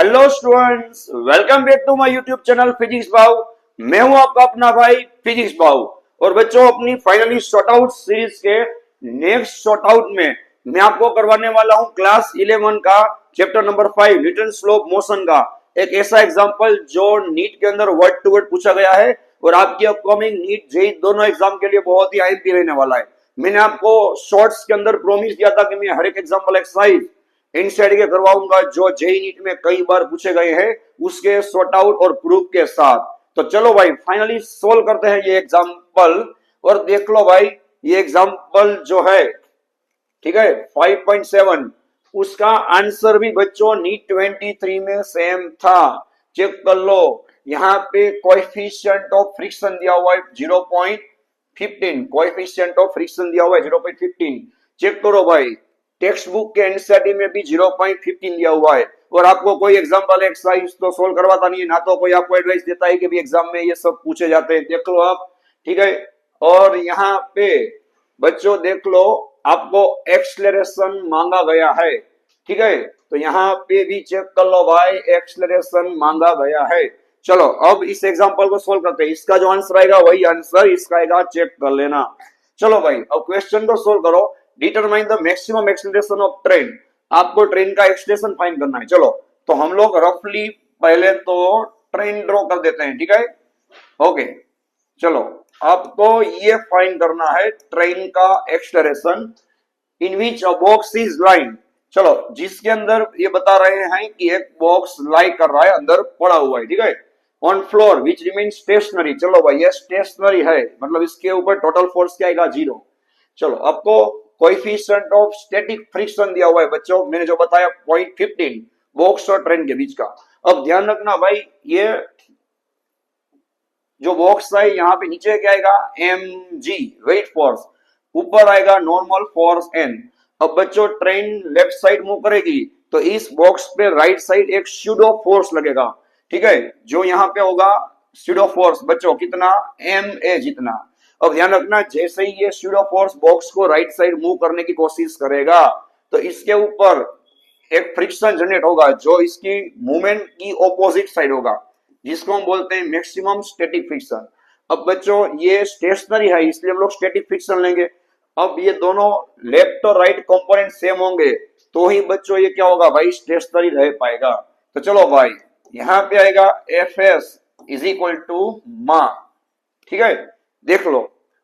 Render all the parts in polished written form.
Hello students, welcome back to my YouTube channel physics Bhav. मैं हूं आपका अपना भाई फिजिक्स भाव। और बच्चों, अपनी फाइनली शॉर्ट आउट सीरीज के नेक्स्ट शॉर्ट आउट में मैं आपको करवाने वाला हूं क्लास 11 का chapter number 5 Newton slow of motion का एक ऐसा एग्जांपल जो नीट के अंदर वर्ड टू वर्ड पूछा गया है और आपकी अपकमिंग नीट जेई दोनों एग्जाम के लिए बहुत ही आईएमपी रहने वाला है। मैंने आपको शॉर्ट्स के अंदर प्रॉमिस दिया था कि मैं हर एक एग्जांपल एक्सरसाइज इनसाइड के करवाऊंगा जो जेई नीट में कई बार पूछे गए हैं, उसके सॉर्ट आउट और प्रूफ के साथ। तो चलो भाई फाइनली सोल्व करते हैं ये एग्जांपल। और देख लो भाई, ये एग्जांपल जो है, ठीक है, 5.7 उसका आंसर भी बच्चों नीट 23 में सेम था। चेक कर लो, यहाँ पे कोएफिशिएंट ऑफ फ्रिक्शन दिया हुआ है 0.15, कोएफिशिएंट ऑफ फ्रिक्शन दिया हुआ है 0.15। चेक करो भाई, टेक्स्ट बुक के एनसीईआरटी में भी 0.15 दिया हुआ है। और आपको कोई एग्जांपल एक्सरसाइज तो सोल्व करवाता नहीं है, ना तो कोई आपको एडवाइस देता है कि भी एग्जाम में ये सब पूछे जाते हैं। देख लो आप, ठीक है। और यहाँ पे बच्चों देख लो, आपको एक्सलेरेशन मांगा गया है, ठीक है। तो यहाँ पे भी चेक कर लो भाई, एक्सलेरेशन मांगा गया है। चलो अब इस एग्जांपल को सोल्व करते हैं। इसका जो आंसर आएगा वही आंसर इसका आएगा, चेक कर लेना। चलो भाई अब क्वेश्चन को सोल्व करो। Determine the maximum acceleration of train. आपको ट्रेन का एक्सीलरेशन फाइंड करना है। चलो तो हम लोग रफली पहले तो ट्रेन ड्रॉ कर देते हैं, ठीक है। ओके, चलो आपको ये फाइंड करना है ट्रेन का acceleration in which a box is line. चलो जिसके अंदर ये बता रहे हैं कि एक बॉक्स लाई कर रहा है, अंदर पड़ा हुआ है, ठीक है, on floor which remain stationery. चलो भाई ये स्टेशनरी है, मतलब इसके ऊपर टोटल फोर्स क्या आएगा, 0। चलो आपको कोएफिशिएंट ऑफ स्टैटिक फ्रिक्शन दिया हुआ है बच्चों, मैंने जो बताया 0.15 बॉक्स और ट्रेन के बीच का। अब ध्यान रखना भाई, ये जो बॉक्स है यहाँ पे नीचे क्या आएगा, mg वेट फोर्स, ऊपर आएगा नॉर्मल फोर्स n। अब बच्चों ट्रेन लेफ्ट साइड मूव करेगी तो इस बॉक्स पे राइट साइड एक स्यूडो फोर्स लगेगा, ठीक है, जो यहाँ पे होगा स्यूडो फोर्स बच्चों कितना, ma जितना। अब ध्यान रखना, जैसे ही ये स्यूडो फोर्स बॉक्स को राइट साइड मूव करने की कोशिश करेगा तो इसके ऊपर एक फ्रिक्शन जनरेट होगा जो इसकी मूवमेंट की ऑपोजिट साइड होगा, जिसको हम बोलते हैं मैक्सिमम स्टैटिक फ्रिक्शन। अब बच्चों ये स्टेशनरी है इसलिए हम लोग स्टैटिक फ्रिक्शन लेंगे। अब ये दोनों लेफ्ट और राइट कंपोनेंट सेम होंगे तो ही बच्चों ये क्या होगा भाई, स्टेशनरी रह पाएगा। तो चलो भाई यहाँ पे आएगा Fs इज इक्वल टू मा, ठीक है। देख लो,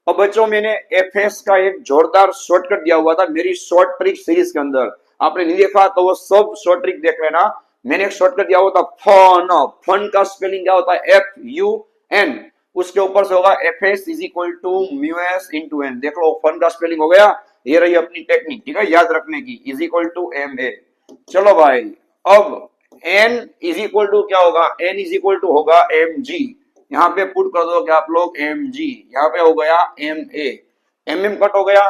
अब बच्चों मैंने Fs का एक जोरदार शॉर्टकट दिया हुआ था मेरी शॉर्ट ट्रिक सीरीज के अंदर। आपने नहीं देखा तो वो सब शॉर्ट ट्रिक देख लेना। मैंने एक शॉर्टकट दिया हुआ था फन। फन का स्पेलिंग क्या होता है, FUN। उसके ऊपर से होगा Fs is equal to mu s into N. देख लो फन का स्पेलिंग हो गया। ये रही अपनी टेक्निक, ठीक है, याद रखने की, इज इक्वल टू MA। चलो भाई अब n इज इक्वल टू क्या होगा, n इज इक्वल टू होगा mg। यहाँ पे पुट कर दो क्या आप लोग, mg। यहाँ पे हो गया ma, mm कट हो गया,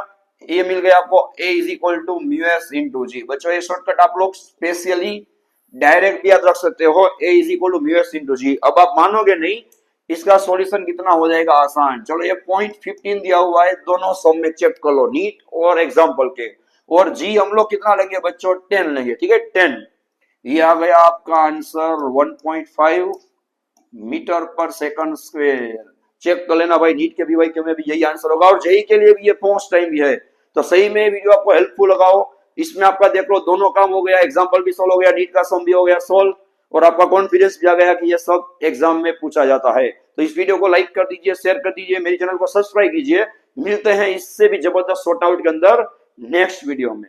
ये मिल गया आपको a is equal to mu s into g. बच्चों ये शॉर्टकट आप लोग स्पेशली डायरेक्ट भी याद रख सकते हो, a is equal to mu s into g. अब आप मानोगे नहीं इसका सॉल्यूशन कितना हो जाएगा आसान। चलो ये 0.15 दिया हुआ है, दोनों सम में चेक कर लो नीट और एग्जाम्पल के। और जी हम लोग कितना लेंगे बच्चों, 10 लेंगे, ठीक है, 10। ये आ गया आपका आंसर 1.5 मीटर पर सेकंड स्क्वायर। चेक कर लेना भाई, नीट के भी भाई के में भी यही आंसर होगा और जेई के लिए भी ये फर्स्ट टाइम भी है। तो सही में वीडियो आपको हेल्पफुल लगाओ। इसमें आपका देख लो दोनों काम हो गया, एग्जांपल भी सोल्व हो गया, नीट का सम भी हो गया सोल्व, और आपका कॉन्फिडेंस भी आ गया कि ये सब एग्जाम में पूछा जाता है। तो इस वीडियो को लाइक कर दीजिए, शेयर कर दीजिए, मेरे चैनल को सब्सक्राइब कीजिए। मिलते हैं इससे भी जबरदस्त सॉर्ट आउट के अंदर नेक्स्ट वीडियो में।